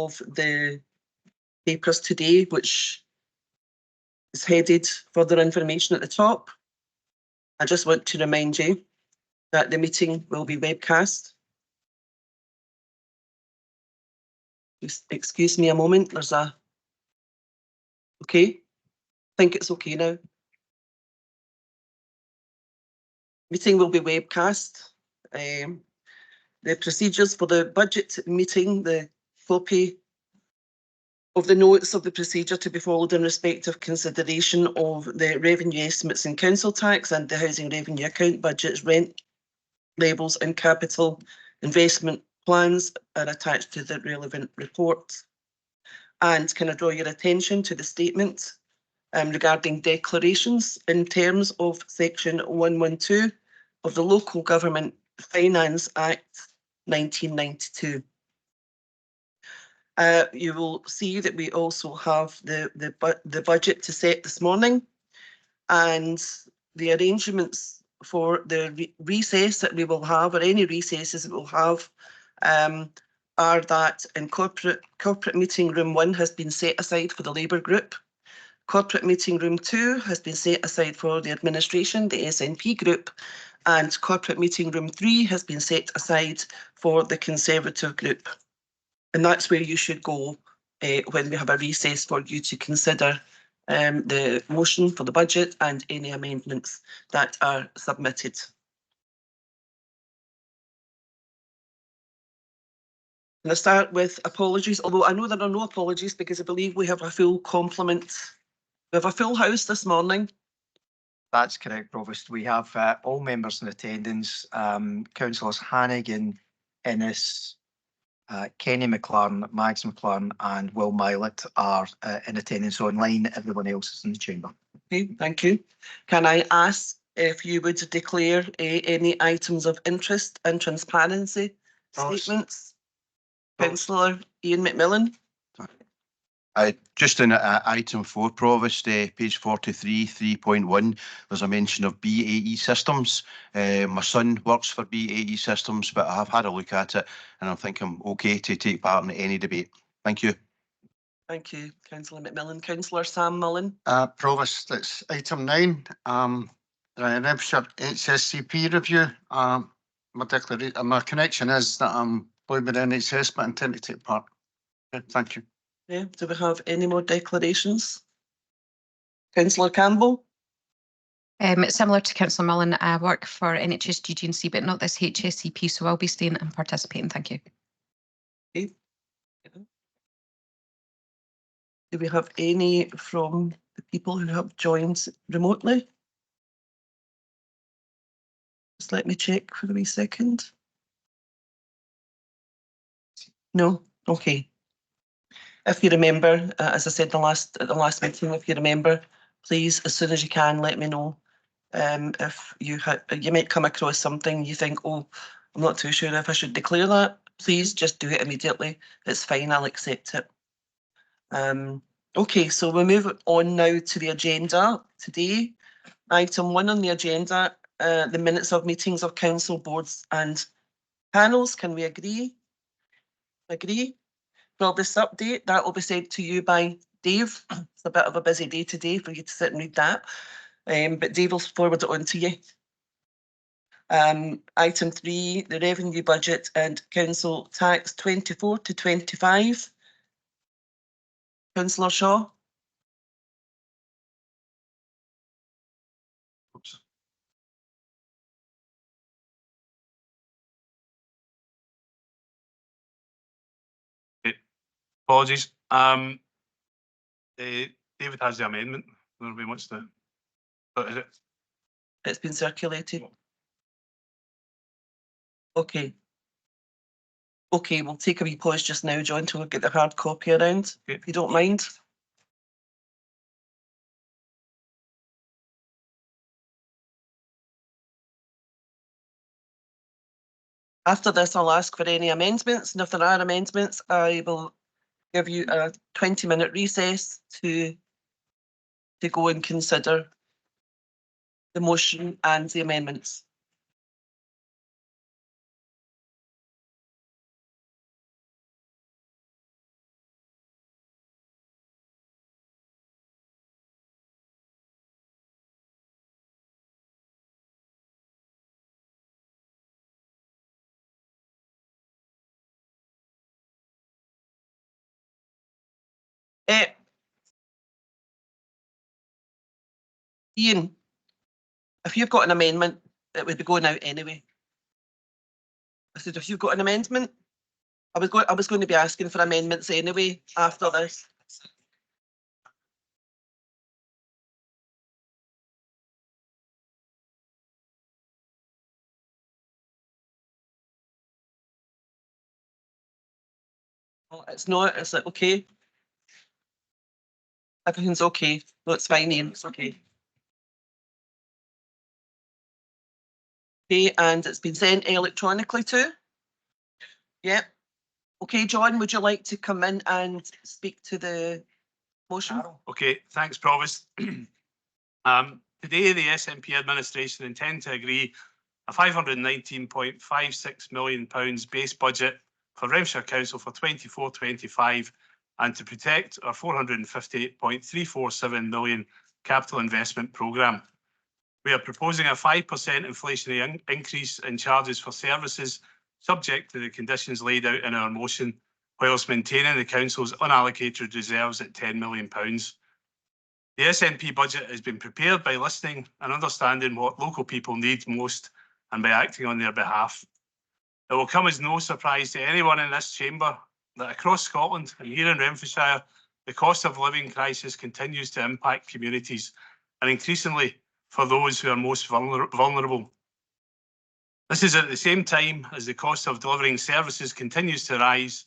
of the papers today, which is headed further information at the top. I just want to remind you that the meeting will be webcast. Just excuse me a moment, there's a... Okay, I think it's okay now. Meeting will be webcast. The procedures for the budget meeting, the copy of the notes of the procedure to be followed in respect of consideration of the revenue estimates and council tax and the housing revenue account budgets, rent levels and capital investment plans are attached to the relevant report. And can I draw your attention to the statement regarding declarations in terms of section 112 of the Local Government Finance Act 1992. You will see that we also have the budget to set this morning, and the arrangements for the recess that we will have, or any recesses that we'll have, are that in corporate meeting room 1 has been set aside for the Labour group. Corporate meeting room 2 has been set aside for the administration, the SNP group, and corporate meeting room 3 has been set aside for the Conservative group. And that's where you should go when we have a recess for you to consider the motion for the budget and any amendments that are submitted. And I start with apologies, although I know there are no apologies because I believe we have a full complement. We have a full house this morning. That's correct, Provost. We have all members in attendance. Councillors Hannigan, Innes, Kenny McLaren, Mags McLaren and Will Milett are in attendance online. Everyone else is in the chamber. Okay, thank you. Can I ask if you would declare any items of interest and transparency statements? Councillor Ian McMillan. Just in item 4, Provost, page 43, 3.1, there's a mention of BAE Systems. My son works for BAE Systems, but I have had a look at it and I think I'm okay to take part in any debate. Thank you. Thank you, Councillor McMillan. Councillor Sam Mullen. Provost, it's item 9, Renfrewshire HSCP review. My connection is that I'm employed by the NHS, but I intend to take part. Okay, thank you. Yeah, do we have any more declarations? Councillor Campbell. Similar to Councillor Mullen, I work for NHS GGC, but not this HSCP, so I'll be staying and participating. Thank you. Okay. Do we have any from the people who have joined remotely? Just let me check for a wee second. No? Okay. If you remember, as I said at the last meeting, if you remember, please, as soon as you can, let me know. If you might come across something you think, oh, I'm not too sure if I should declare that. Please just do it immediately. It's fine, I'll accept it. Okay, so we move on now to the agenda today. Item 1 on the agenda, the minutes of meetings of council, boards and panels. Can we agree? Agree? Well, this update, that will be sent to you by Dave. It's a bit of a busy day today for you to sit and read that, but Dave will forward it on to you. Item 3, the revenue budget and council tax 24 to 25. Councillor Shaw. Oops. Apologies. David has the amendment. Nobody wants to. What is it? It's been circulated. Okay. Okay, we'll take a wee pause just now, John, to get the hard copy around, if you don't mind. After this, I'll ask for any amendments, and if there are amendments, I will give you a 20-minute recess to go and consider the motion and the amendments. Ian, if you've got an amendment, it would be going out anyway. I said, if you've got an amendment, I was going to be asking for amendments anyway after this. Well, it's not, is it okay? Everything's okay. No, it's fine, Ian, it's okay. Okay, and it's been sent electronically too? Yep. Okay, John, would you like to come in and speak to the motion? Okay, thanks, Provost. Today, the SNP administration intend to agree a £519.56 million base budget for Renfrewshire Council for 24-25 and to protect our £450.347 million capital investment programme. We are proposing a 5% inflationary increase in charges for services subject to the conditions laid out in our motion, whilst maintaining the Council's unallocated reserves at £10 million. The SNP budget has been prepared by listening and understanding what local people need most and by acting on their behalf. It will come as no surprise to anyone in this chamber that across Scotland and here in Renfrewshire, the cost of living crisis continues to impact communities and increasingly for those who are most vulnerable. This is at the same time as the cost of delivering services continues to rise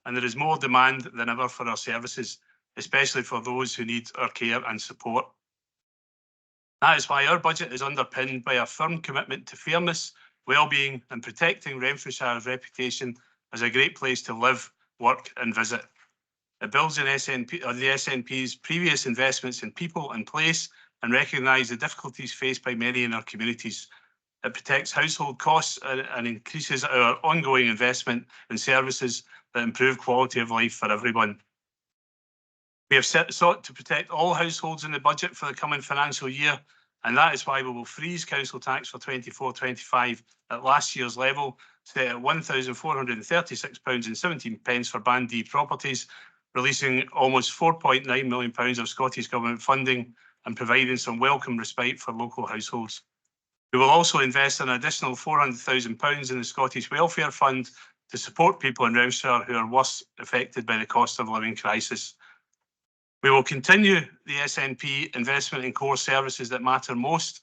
and there is more demand than ever for our services, especially for those who need our care and support. That is why our budget is underpinned by a firm commitment to fairness, well-being and protecting Renfrewshire's reputation as a great place to live, work and visit. It builds on the SNP's previous investments in people and place and recognise the difficulties faced by many in our communities. It protects household costs and increases our ongoing investment in services that improve quality of life for everyone. We have sought to protect all households in the budget for the coming financial year, and that is why we will freeze council tax for 24-25 at last year's level, set at £1,436.17 for Band D properties, releasing almost £4.9 million of Scottish Government funding and providing some welcome respite for local households. We will also invest an additional £400,000 in the Scottish Welfare Fund to support people in Renfrewshire who are worst affected by the cost of living crisis. We will continue the SNP investment in core services that matter most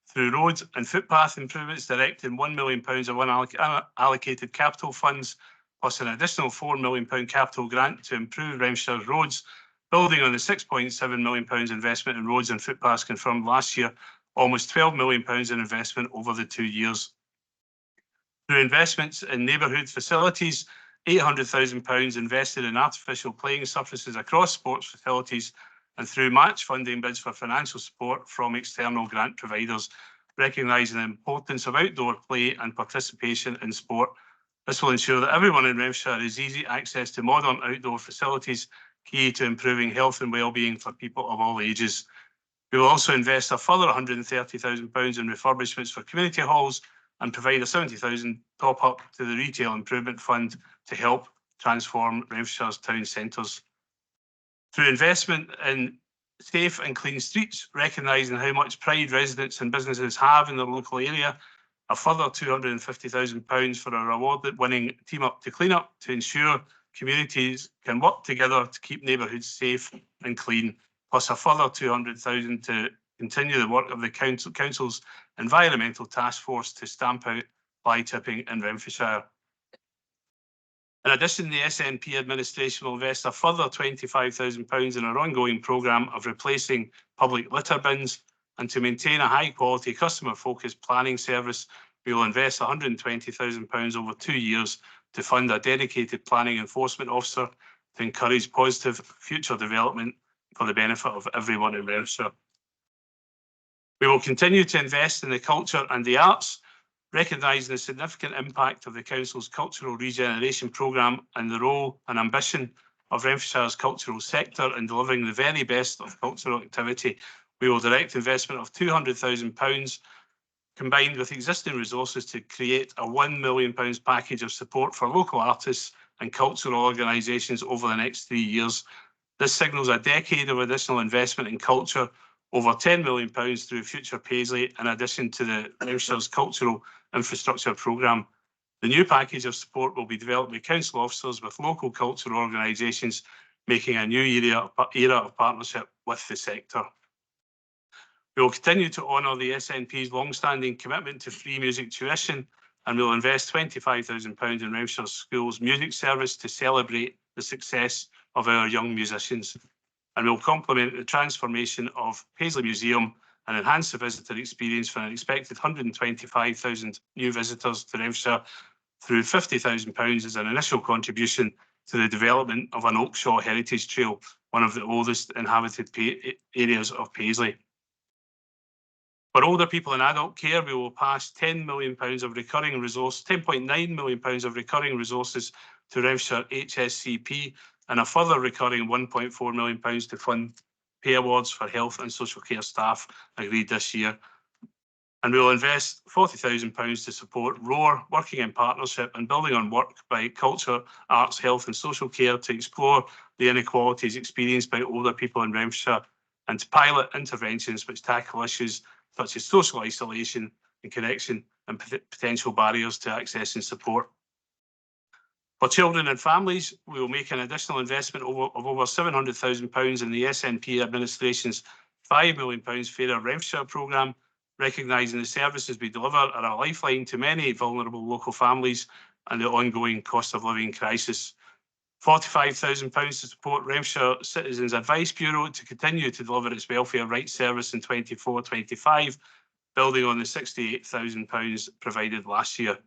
through road and footpath improvements, directing £1 million of unallocated capital funds, plus an additional £4 million capital grant to improve Renfrewshire's roads, building on the £6.7 million investment in roads and footpaths confirmed last year, almost £12 million in investment over the 2 years. Through investments in neighbourhood facilities, £800,000 invested in artificial playing surfaces across sports facilities and through match funding bids for financial support from external grant providers, recognising the importance of outdoor play and participation in sport. This will ensure that everyone in Renfrewshire has easy access to modern outdoor facilities, key to improving health and well-being for people of all ages. We will also invest a further £130,000 in refurbishments for community halls and provide a £70,000 top-up to the Retail Improvement Fund to help transform Renfrewshire's town centres. Through investment in safe and clean streets, recognising how much pride residents and businesses have in their local area, a further £250,000 for our award-winning Team Up to Clean Up to ensure communities can work together to keep neighbourhoods safe and clean, plus a further £200,000 to continue the work of the Council's Environmental Task Force to stamp out fly tipping in Renfrewshire. In addition, the SNP administration will invest a further £25,000 in our ongoing programme of replacing public litter bins, and to maintain a high-quality, customer-focused planning service, we will invest £120,000 over 2 years to fund a dedicated planning enforcement officer to encourage positive future development for the benefit of everyone in Renfrewshire. We will continue to invest in the culture and the arts, recognising the significant impact of the Council's Cultural Regeneration Programme and the role and ambition of Renfrewshire's cultural sector in delivering the very best of cultural activity. We will direct investment of £200,000 combined with existing resources to create a £1 million package of support for local artists and cultural organisations over the next 3 years. This signals a decade of additional investment in culture, over £10 million through Future Paisley, in addition to the Renfrewshire's Cultural Infrastructure Programme. The new package of support will be developed by council officers with local cultural organisations, making a new era of partnership with the sector. We will continue to honour the SNP's long-standing commitment to free music tuition, and we will invest £25,000 in Renfrewshire Schools Music Service to celebrate the success of our young musicians. And we will complement the transformation of Paisley Museum and enhance the visitor experience for an expected 125,000 new visitors to Renfrewshire through £50,000 as an initial contribution to the development of an Oakshaw Heritage Trail, one of the oldest inhabited areas of Paisley. For older people in adult care, we will pass £10 million of recurring resource, £10.9 million of recurring resources to Renfrewshire HSCP, and a further recurring £1.4 million to fund pay awards for health and social care staff agreed this year. And we will invest £40,000 to support ROAR, working in partnership and building on work by culture, arts, health and social care to explore the inequalities experienced by older people in Renfrewshire and to pilot interventions which tackle issues such as social isolation and connection and potential barriers to accessing support. For children and families, we will make an additional investment of over £700,000 in the SNP administration's £5 million Fairer Renfrewshire programme, recognising the services we deliver are a lifeline to many vulnerable local families and the ongoing cost of living crisis. £45,000 to support Renfrewshire Citizens Advice Bureau to continue to deliver its welfare rights service in 24-25, building on the £68,000 provided last year.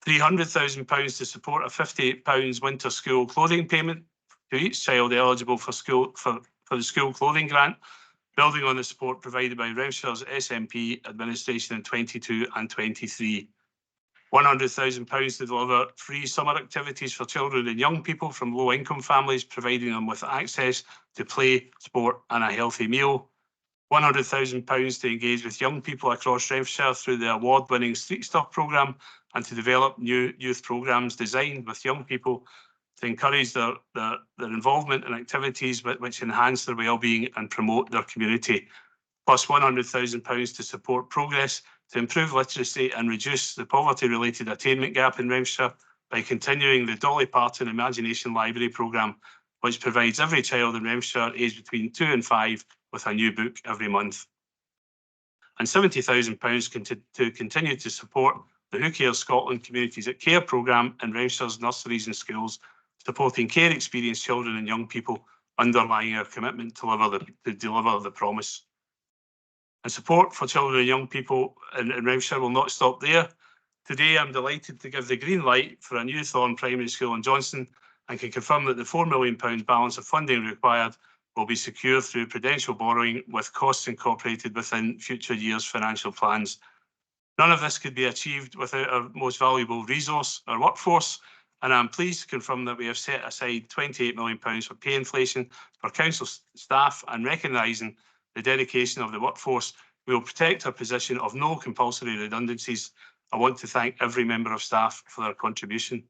£300,000 to support a £50 winter school clothing payment to each child eligible for the school clothing grant, building on the support provided by Renfrewshire's SNP administration in 22 and 23. £100,000 to deliver free summer activities for children and young people from low-income families, providing them with access to play, sport and a healthy meal. £100,000 to engage with young people across Renfrewshire through the award-winning Street Stuff programme and to develop new youth programmes designed with young people to encourage their involvement in activities which enhance their well-being and promote their community, plus £100,000 to support progress to improve literacy and reduce the poverty-related attainment gap in Renfrewshire by continuing the Dolly Parton Imagination Library programme, which provides every child in Renfrewshire aged between 2 and 5 with a new book every month. And £70,000 to continue to support the Who Cares Scotland Communities at Care programme in Renfrewshire's nurseries and schools, supporting care experienced children and young people, underlying our commitment to deliver the promise. And support for children and young people in Renfrewshire will not stop there. Today, I'm delighted to give the green light for a new Thorn Primary School in Johnson and can confirm that the £4 million balance of funding required will be secured through Prudential borrowing with costs incorporated within future years' financial plans. None of this could be achieved without our most valuable resource, our workforce, and I'm pleased to confirm that we have set aside £28 million for pay inflation for council staff, and recognising the dedication of the workforce, we will protect our position of no compulsory redundancies. I want to thank every member of staff for their contribution.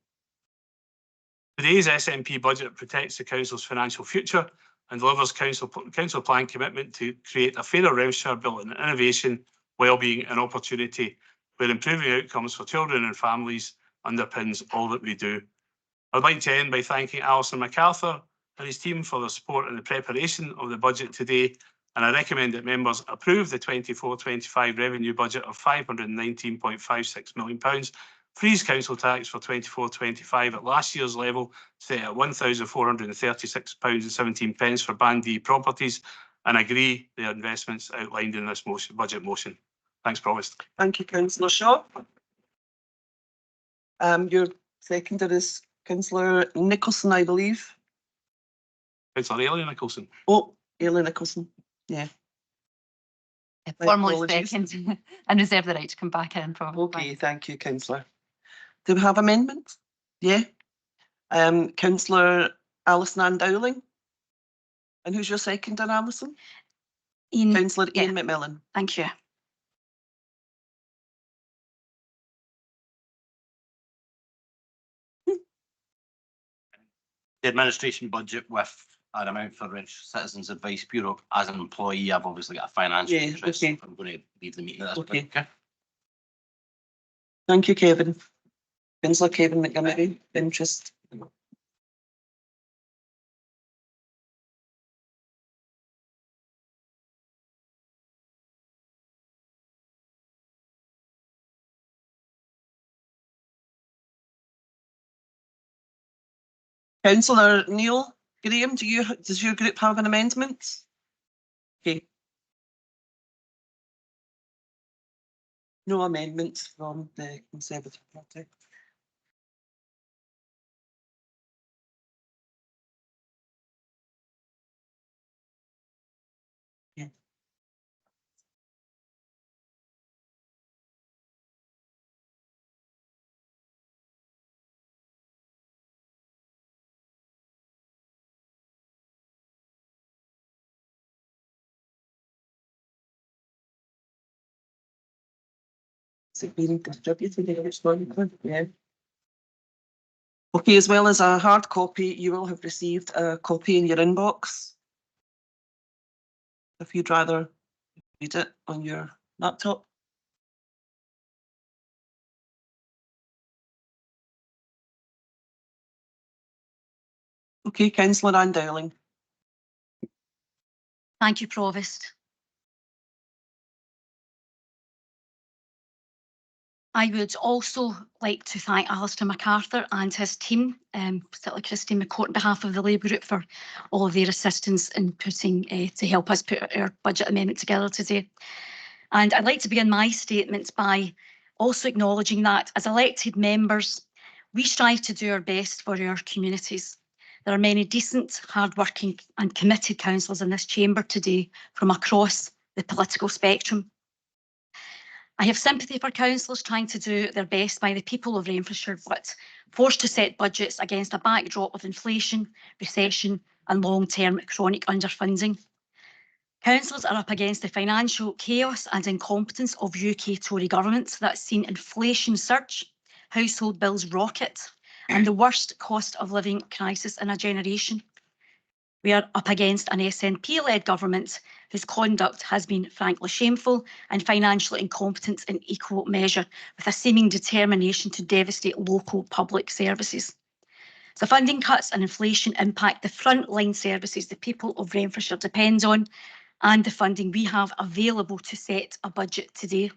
Today's SNP budget protects the council's financial future and delivers council plan commitment to create a fairer Renfrewshire built on innovation, wellbeing and opportunity, where improving outcomes for children and families underpins all that we do. I'd like to end by thanking Alison MacArthur and his team for their support in the preparation of the budget today, and I recommend that members approve the 24-25 revenue budget of £519.56 million, freeze council tax for 24-25 at last year's level, set at £1,436.17 for Band D properties, and agree the investments outlined in this budget motion. Thanks, Provost. Thank you, Councillor Shaw. Your seconder is Councillor Nicolson, I believe. Councillor Aileen Nicolson. Oh, Aileen Nicolson. Yeah. My Formally apologies. second and reserve the right to come back in. Probably. Okay, thank you, Councillor. Do we have amendments? Yeah. Councillor Alison Ann Dowling. And who's your seconder, Alison? Ian, Councillor yeah. Ian McMillan. thank you. The administration budget with an amount for Renfrewshire Citizens Advice Bureau. As an employee, I've obviously got a financial Yeah, interest. okay. I'm going to leave the meeting at this Okay. point. Okay. Thank you, Kevin. Councillor Kevin McGinnity, interest. Councillor Neil Graham, does your group have an amendment? Okay. No amendments from the Conservative Party. Yeah. Is it being distributed? Yeah. Okay, as well as a hard copy, you will have received a copy in your inbox. If you'd rather read it on your laptop. Okay, Councillor Anne Dowling. Thank you, Provost. I would also like to thank Alistair MacArthur and his team, particularly Christine McCourt on behalf of the Labour Group, for all of their assistance in putting to help us put our budget amendment together today. And I'd like to begin my statement by also acknowledging that as elected members, we strive to do our best for our communities. There are many decent, hardworking and committed councillors in this chamber today from across the political spectrum. I have sympathy for councillors trying to do their best by the people of Renfrewshire, but forced to set budgets against a backdrop of inflation, recession and long-term chronic underfunding. Councillors are up against the financial chaos and incompetence of UK Tory governments that's seen inflation surge, household bills rocket, and the worst cost of living crisis in a generation. We are up against an SNP-led government whose conduct has been frankly shameful and financially incompetent in equal measure, with a seeming determination to devastate local public services. The funding cuts and inflation impact the frontline services the people of Renfrewshire depend on, and the funding we have available to set a budget today.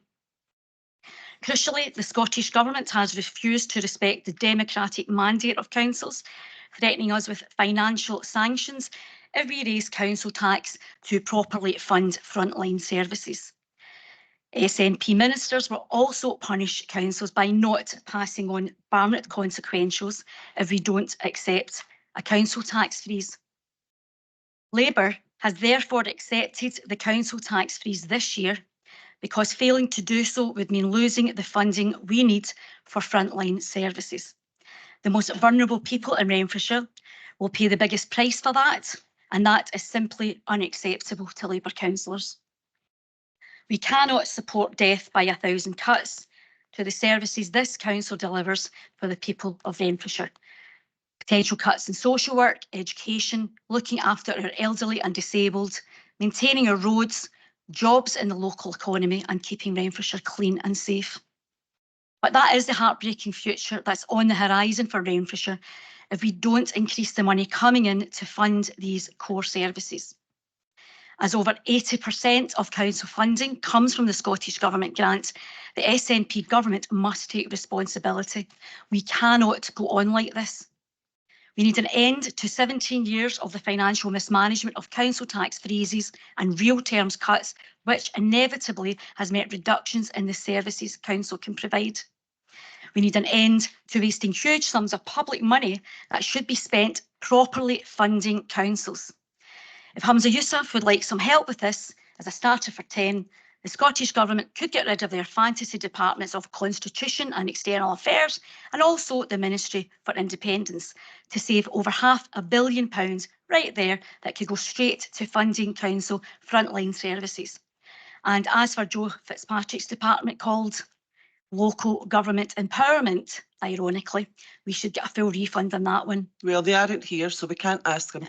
Crucially, the Scottish Government has refused to respect the democratic mandate of councils, threatening us with financial sanctions if we raise council tax to properly fund frontline services. SNP ministers will also punish councils by not passing on permanent consequentials if we don't accept a council tax freeze. Labour has therefore accepted the council tax freeze this year because failing to do so would mean losing the funding we need for frontline services. The most vulnerable people in Renfrewshire will pay the biggest price for that, and that is simply unacceptable to Labour councillors. We cannot support death by 1,000 cuts to the services this council delivers for the people of Renfrewshire. Potential cuts in social work, education, looking after our elderly and disabled, maintaining our roads, jobs in the local economy and keeping Renfrewshire clean and safe. But that is the heartbreaking future that's on the horizon for Renfrewshire if we don't increase the money coming in to fund these core services. As over 80% of council funding comes from the Scottish Government grant, the SNP government must take responsibility. We cannot go on like this. We need an end to 17 years of the financial mismanagement of council tax freezes and real terms cuts, which inevitably has meant reductions in the services council can provide. We need an end to wasting huge sums of public money that should be spent properly funding councils. If Hamza Yousaf would like some help with this, as a starter for 10, the Scottish Government could get rid of their fantasy departments of Constitution and External Affairs, and also the Ministry for Independence, to save over £500 million right there that could go straight to funding council frontline services. And as for Joe Fitzpatrick's department called Local Government Empowerment, ironically, we should get a full refund on that one. Well, they aren't here, so we can't ask them.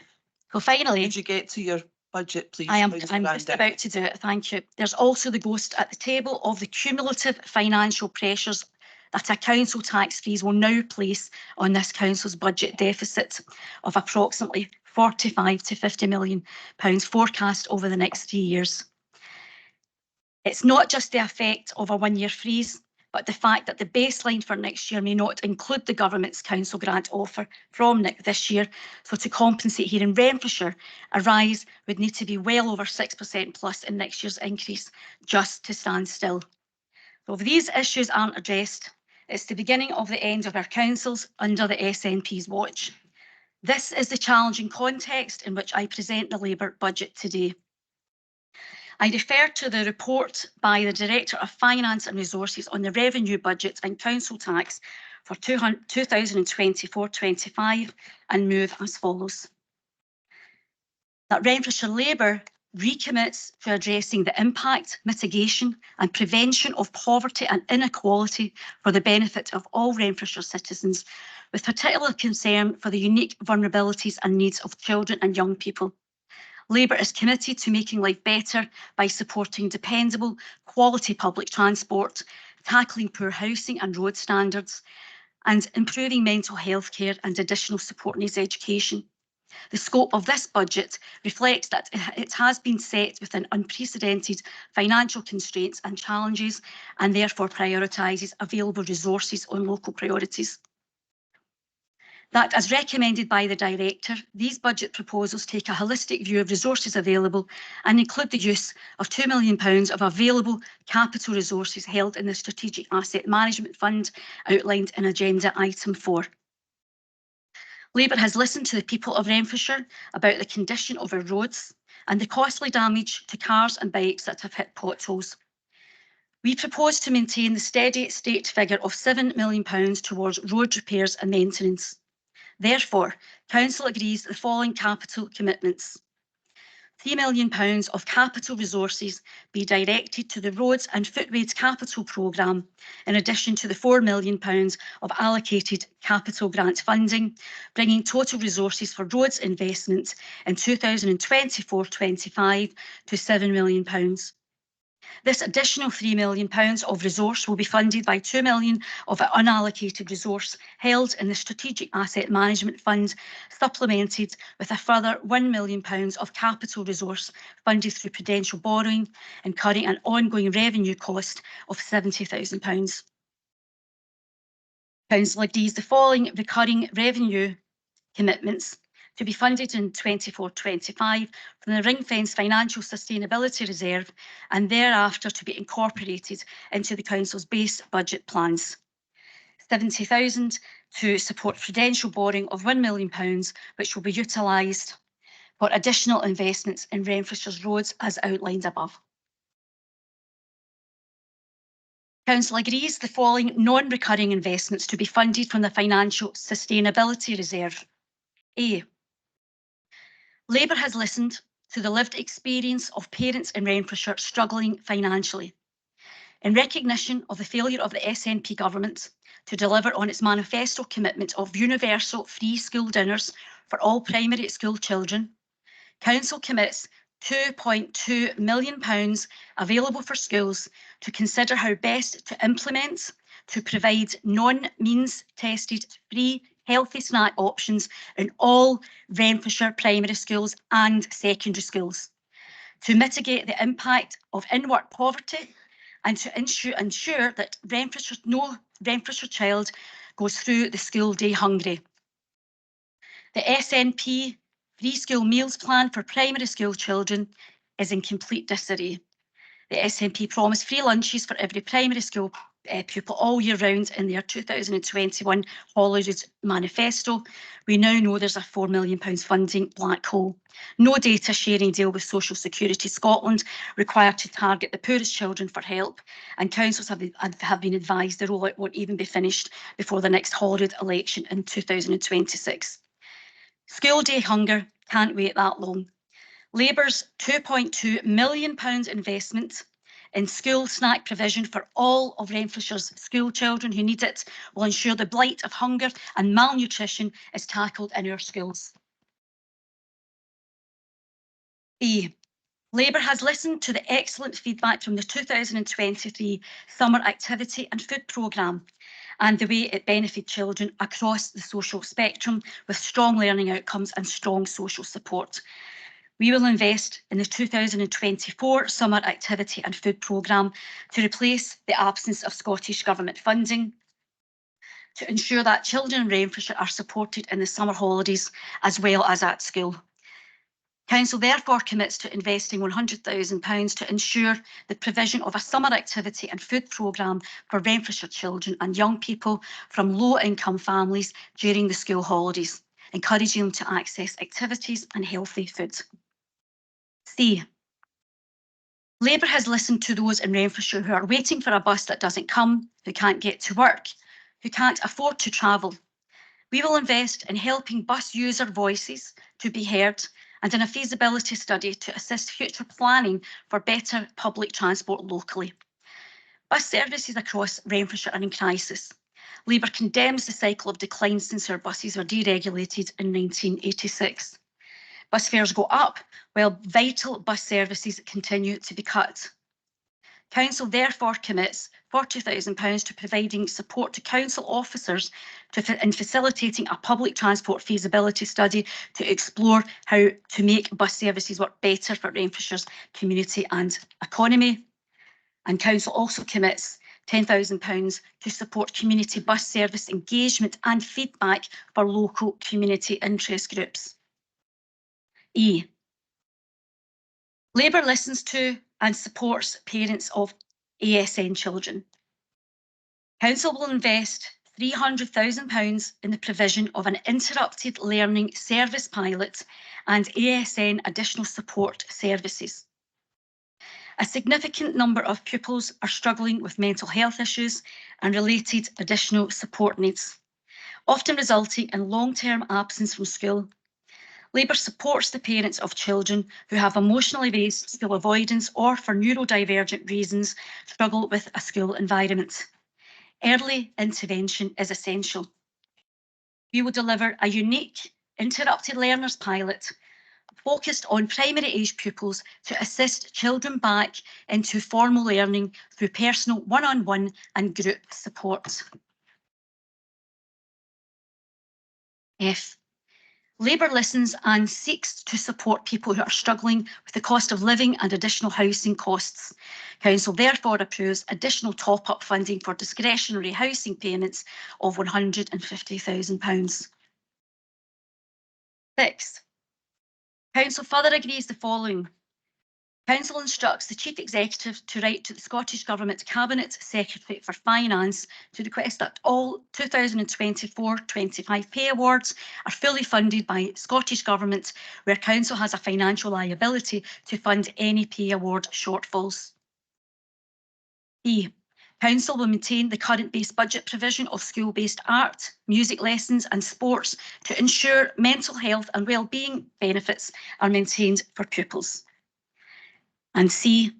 So finally, Could you get to your budget, please? I'm Councillor just Randall? about to do it, thank you. There's also the ghost at the table of the cumulative financial pressures that a council tax freeze will now place on this council's budget deficit of approximately 45 to 50 million pounds forecast over the next 3 years. It's not just the effect of a one-year freeze, but the fact that the baseline for next year may not include the government's council grant offer from this year. So to compensate here in Renfrewshire, a rise would need to be well over 6% plus in next year's increase just to stand still. So if these issues aren't addressed, it's the beginning of the end of our councils under the SNP's watch. This is the challenging context in which I present the Labour budget today. I refer to the report by the Director of Finance and Resources on the revenue budget and council tax for 2024-25 and move as follows. That Renfrewshire Labour recommits to addressing the impact, mitigation and prevention of poverty and inequality for the benefit of all Renfrewshire citizens, with particular concern for the unique vulnerabilities and needs of children and young people. Labour is committed to making life better by supporting dependable, quality public transport, tackling poor housing and road standards, and improving mental health care and additional support needs education. The scope of this budget reflects that it has been set within unprecedented financial constraints and challenges, and therefore prioritises available resources on local priorities. That, as recommended by the Director, these budget proposals take a holistic view of resources available and include the use of £2 million of available capital resources held in the Strategic Asset Management Fund outlined in Agenda Item 4. Labour has listened to the people of Renfrewshire about the condition of our roads and the costly damage to cars and bikes that have hit potholes. We propose to maintain the steady state figure of £7 million towards road repairs and maintenance. Therefore, Council agrees the following capital commitments. £3 million of capital resources be directed to the Roads and Footways Capital Programme, in addition to the £4 million of allocated capital grant funding, bringing total resources for roads investment in 2024-25 to £7 million. This additional £3 million of resource will be funded by £2 million of unallocated resource held in the Strategic Asset Management Fund, supplemented with a further £1 million of capital resource funded through Prudential borrowing, incurring an ongoing revenue cost of £70,000. Council agrees the following recurring revenue commitments to be funded in 24-25 from the ring-fence Financial Sustainability Reserve and thereafter to be incorporated into the Council's base budget plans. £70,000 to support Prudential borrowing of £1 million, which will be utilised for additional investments in Renfrewshire's roads as outlined above. Council agrees the following non-recurring investments to be funded from the Financial Sustainability Reserve. A. Labour has listened to the lived experience of parents in Renfrewshire struggling financially. In recognition of the failure of the SNP government to deliver on its manifesto commitment of universal free school dinners for all primary school children, Council commits £2.2 million available for schools to consider how best to implement, to provide non-means tested free healthy snack options in all Renfrewshire primary schools and secondary schools, to mitigate the impact of in-work poverty and to ensure that no Renfrewshire child goes through the school day hungry. The SNP free school meals plan for primary school children is in complete disarray. The SNP promised free lunches for every primary school pupil all year round in their 2021 Holyrood manifesto. We now know there's a £4 million funding black hole. No data sharing deal with Social Security Scotland required to target the poorest children for help, and councils have been advised the rollout won't even be finished before the next Holyrood election in 2026. School day hunger can't wait that long. Labour's £2.2 million investment in school snack provision for all of Renfrewshire's school children who need it will ensure the blight of hunger and malnutrition is tackled in our schools. A. Labour has listened to the excellent feedback from the 2023 Summer Activity and Food Programme and the way it benefited children across the social spectrum with strong learning outcomes and strong social support. We will invest in the 2024 Summer Activity and Food Programme to replace the absence of Scottish Government funding, to ensure that children in Renfrewshire are supported in the summer holidays as well as at school. Council therefore commits to investing £100,000 to ensure the provision of a summer activity and food programme for Renfrewshire children and young people from low-income families during the school holidays, encouraging them to access activities and healthy food. C. Labour has listened to those in Renfrewshire who are waiting for a bus that doesn't come, who can't get to work, who can't afford to travel. We will invest in helping bus user voices to be heard and in a feasibility study to assist future planning for better public transport locally. Bus services across Renfrewshire are in crisis. Labour condemns the cycle of decline since our buses were deregulated in 1986. Bus fares go up while vital bus services continue to be cut. Council therefore commits £40,000 to providing support to council officers in facilitating a public transport feasibility study to explore how to make bus services work better for Renfrewshire's community and economy. And council also commits £10,000 to support community bus service engagement and feedback for local community interest groups. E. Labour listens to and supports parents of ASN children. Council will invest £300,000 in the provision of an interrupted learning service pilot and ASN additional support services. A significant number of pupils are struggling with mental health issues and related additional support needs, often resulting in long-term absence from school. Labour supports the parents of children who have emotionally based school avoidance or for neurodivergent reasons struggle with a school environment. Early intervention is essential. We will deliver a unique interrupted learners pilot focused on primary age pupils to assist children back into formal learning through personal one-on-one and group support. F. Labour listens and seeks to support people who are struggling with the cost of living and additional housing costs. Council therefore approves additional top-up funding for discretionary housing payments of £150,000. 6. Council further agrees the following. Council instructs the Chief Executive to write to the Scottish Government Cabinet Secretary for Finance to request that all 2024-25 pay awards are fully funded by Scottish Government where Council has a financial liability to fund any pay award shortfalls. B. Council will maintain the current base budget provision of school-based art, music lessons and sports to ensure mental health and wellbeing benefits are maintained for pupils. And C.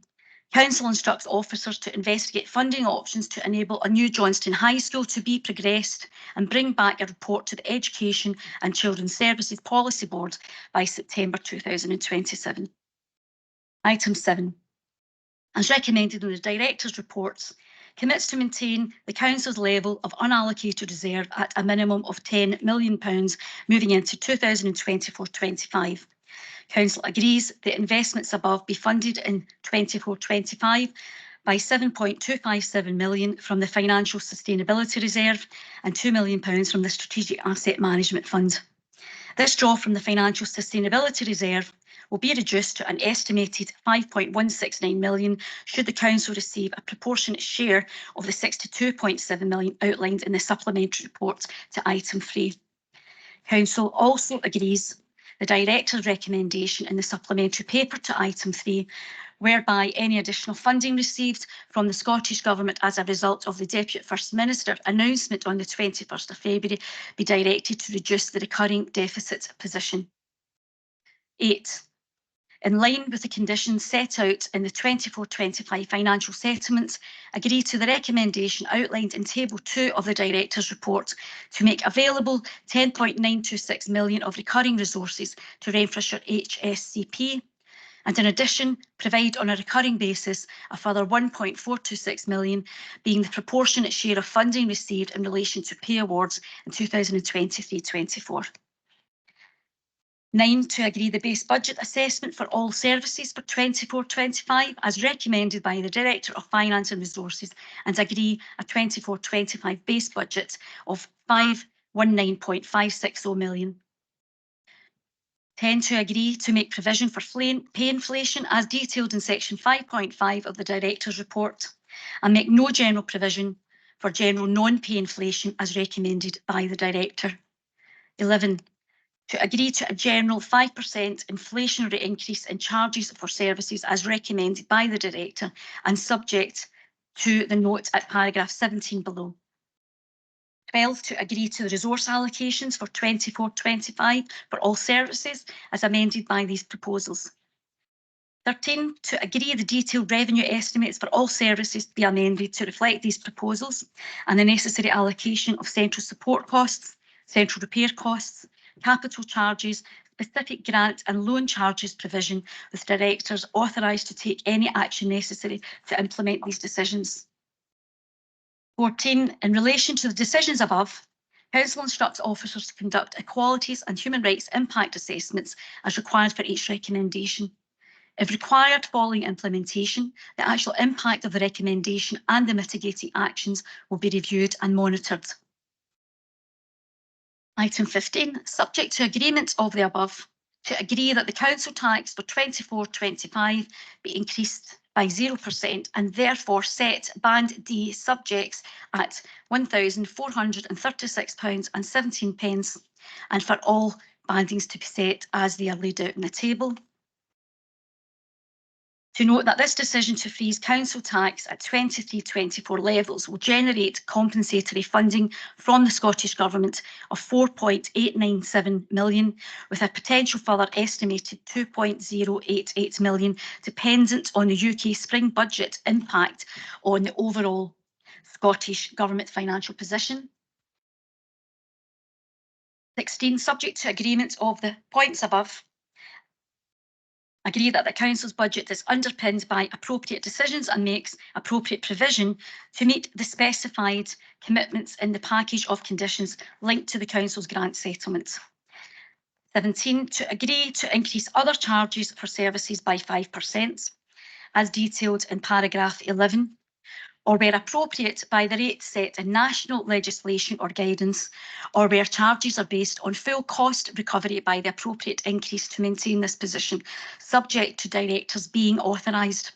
Council instructs officers to investigate funding options to enable a new Johnston High School to be progressed and bring back a report to the Education and Children's Services Policy Board by September 2027. Item 7. As recommended in the Director's reports, commits to maintain the Council's level of unallocated reserve at a minimum of £10 million moving into 2024-25. Council agrees the investments above be funded in 24-25 by £7.257 million from the Financial Sustainability Reserve and £2 million from the Strategic Asset Management Fund. This draw from the Financial Sustainability Reserve will be reduced to an estimated £5.169 million should the Council receive a proportionate share of the £62.7 million outlined in the supplementary report to item 3. Council also agrees the Director's recommendation in the supplementary paper to item 3, whereby any additional funding received from the Scottish Government as a result of the Deputy First Minister announcement on the 21st of February be directed to reduce the recurring deficit position. 8. In line with the conditions set out in the 24-25 financial settlements, agree to the recommendation outlined in Table 2 of the Director's report to make available £10.926 million of recurring resources to Renfrewshire HSCP, And in addition, provide on a recurring basis a further 1.426 million, being the proportionate share of funding received in relation to pay awards in 2023-24. 9, to agree the base budget assessment for all services for 24-25 as recommended by the Director of Finance and Resources, and agree a 24-25 base budget of 519.560 million. 10, to agree to make provision for pay inflation as detailed in section 5.5 of the Director's report, and make no general provision for general non-pay inflation as recommended by the Director. 11, to agree to a general 5% inflationary increase in charges for services as recommended by the Director and subject to the note at paragraph 17 below. 12, to agree to the resource allocations for 24-25 for all services as amended by these proposals. 13, to agree the detailed revenue estimates for all services be amended to reflect these proposals and the necessary allocation of central support costs, central repair costs, capital charges, specific grant and loan charges provision, with directors authorised to take any action necessary to implement these decisions. 14, in relation to the decisions above, Council instructs officers to conduct equalities and human rights impact assessments as required for each recommendation. If required following implementation, the actual impact of the recommendation and the mitigating actions will be reviewed and monitored. Item 15, subject to agreement of the above, to agree that the council tax for 24-25 be increased by 0% and therefore set band D subjects at £1,436.17 and for all bandings to be set as they are laid out in the table. To note that this decision to freeze council tax at 23-24 levels will generate compensatory funding from the Scottish Government of 4.897 million, with a potential further estimated 2.088 million, dependent on the UK spring budget impact on the overall Scottish Government financial position. 16, subject to agreement of the points above, agree that the Council's budget is underpinned by appropriate decisions and makes appropriate provision to meet the specified commitments in the package of conditions linked to the Council's grant settlement. 17, to agree to increase other charges for services by 5%, as detailed in paragraph 11, or where appropriate by the rate set in national legislation or guidance, or where charges are based on full cost recovery by the appropriate increase to maintain this position, subject to directors being authorised.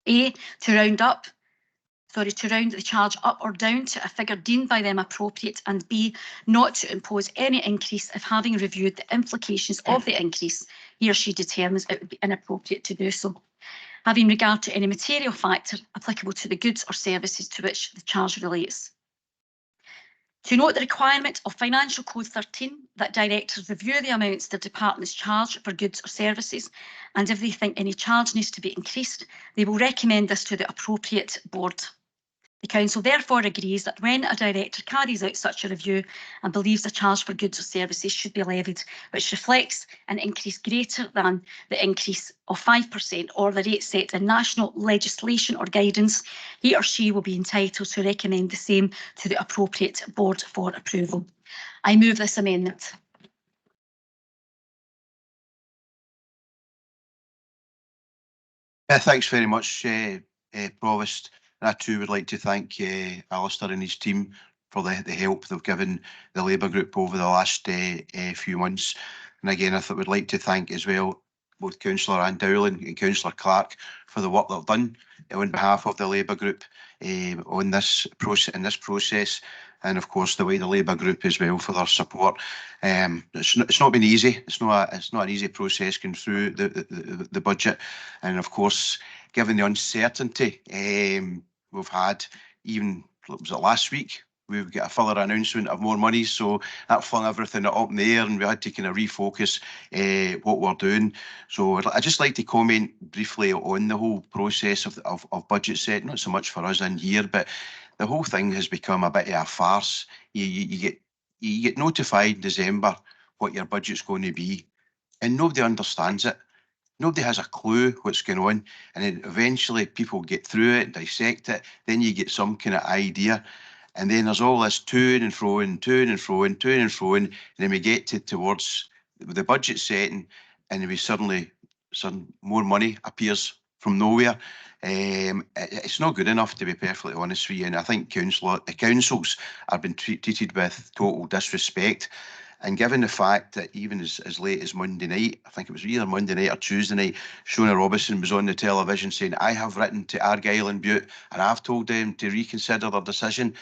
A, to round the charge up or down to a figure deemed by them appropriate, and B, not to impose any increase if, having reviewed the implications of the increase, he or she determines it would be inappropriate to do so, having regard to any material factor applicable to the goods or services to which the charge relates. To note the requirement of Financial Code 13 that directors review the amounts their departments charge for goods or services, and if they think any charge needs to be increased, they will recommend this to the appropriate board. The Council therefore agrees that when a director carries out such a review and believes a charge for goods or services should be levied, which reflects an increase greater than the increase of 5% or the rate set in national legislation or guidance, he or she will be entitled to recommend the same to the appropriate board for approval. I move this amendment. Thanks very much, Provost. I too would like to thank Alistair and his team for the help they've given the Labour group over the last few months. And again, I would like to thank as well both Councillor Anne Dowling and Councillor Clark for the work they've done on behalf of the Labour group on this process, and of course the wider Labour group as well for their support. It's not been easy. It's not an easy process going through the budget, and of course, given the uncertainty we've had, even was it last week, we've got a further announcement of more money, so that flung everything up in the air and we had to kind of refocus what we're doing. So I'd just like to comment briefly on the whole process of budget set, not so much for us in here, but the whole thing has become a bit of a farce. You get notified in December what your budget's going to be, and nobody understands it. Nobody has a clue what's going on, and then eventually people get through it, dissect it, then you get some kind of idea, and then there's all this to and fro and to and fro and to and fro, and then we get towards the budget setting, and we suddenly more money appears from nowhere. It's not good enough, to be perfectly honest with you, and I think councils are being treated with total disrespect. And given the fact that even as late as Monday night, I think it was either Monday night or Tuesday night, Shona Robertson was on the television saying, I have written to Argyll and Bute and I've told them to reconsider their decision.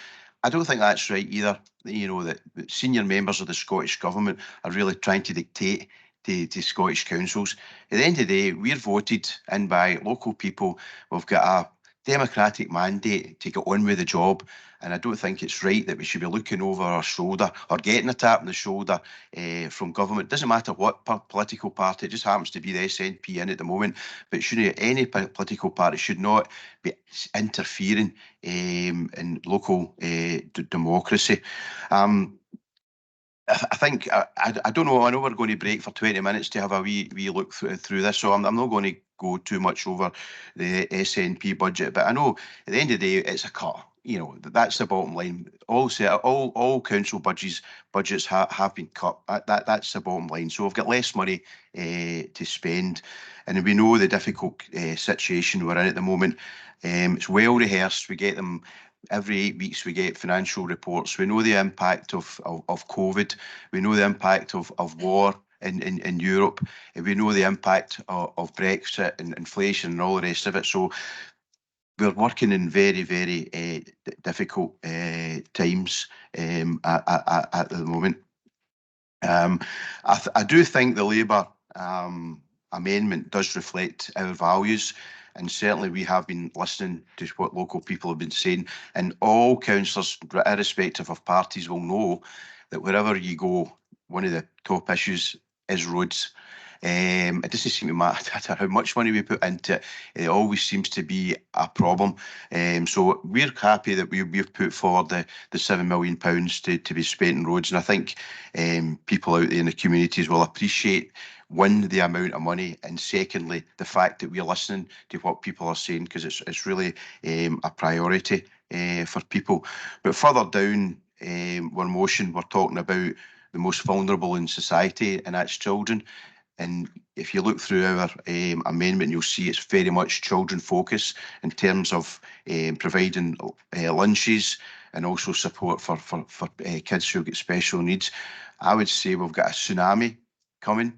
I don't think that's right either. You know, that senior members of the Scottish Government are really trying to dictate to Scottish councils. At the end of the day, we're voted in by local people. We've got a democratic mandate to get on with the job, and I don't think it's right that we should be looking over our shoulder or getting a tap on the shoulder from government. It doesn't matter what political party, it just happens to be the SNP in at the moment, but shouldn't any political party should not be interfering in local democracy. I think, I don't know, I know we're going to break for 20 minutes to have a wee look through this, so I'm not going to go too much over the SNP budget, but I know at the end of the day, it's a cut. You know, that's the bottom line. All council budgets have been cut. That's the bottom line. So we've got less money to spend, and we know the difficult situation we're in at the moment. It's well rehearsed. We get them every 8 weeks. We get financial reports. We know the impact of COVID. We know the impact of war in Europe. And we know the impact of Brexit and inflation and all the rest of it. So we're working in very, very difficult times at the moment. I do think the Labour amendment does reflect our values, and certainly we have been listening to what local people have been saying, and all councillors, irrespective of parties, will know that wherever you go, one of the top issues is roads. It doesn't seem to matter how much money we put into it, it always seems to be a problem. So we're happy that we've put forward the £7 million to be spent on roads, and I think people out there in the communities will appreciate, one, the amount of money, and secondly, the fact that we're listening to what people are saying, because it's really a priority for people. But further down our motion, we're talking about the most vulnerable in society, and that's children. And if you look through our amendment, you'll see it's very much children focused in terms of providing lunches and also support for kids who get special needs. I would say we've got a tsunami coming,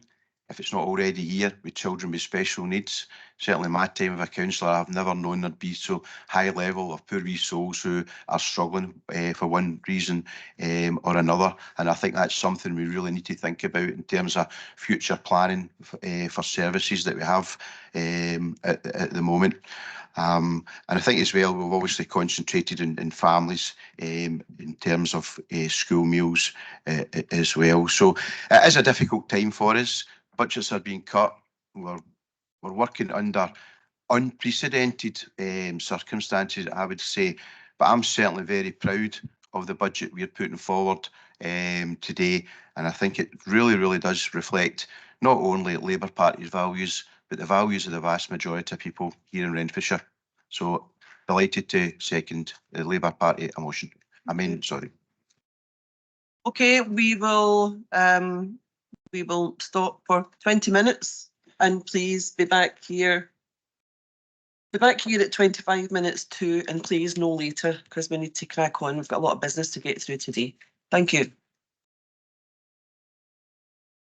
if it's not already here, with children with special needs. Certainly in my time as a councillor, I've never known there'd be so high level of poor wee souls who are struggling for one reason or another. And I think that's something we really need to think about in terms of future planning for services that we have at the moment. And I think as well, we've obviously concentrated in families in terms of school meals as well. So it is a difficult time for us. Budgets are being cut. We're working under unprecedented circumstances, I would say, but I'm certainly very proud of the budget we're putting forward today, and I think it really, really does reflect not only Labour Party's values, but the values of the vast majority of people here in Renfrewshire. So delighted to second the Labour Party motion. Sorry. Okay, we will stop for 20 minutes, and please be back here. Be back here at 25 minutes to, and please no later, because we need to crack on. We've got a lot of business to get through today. Thank you.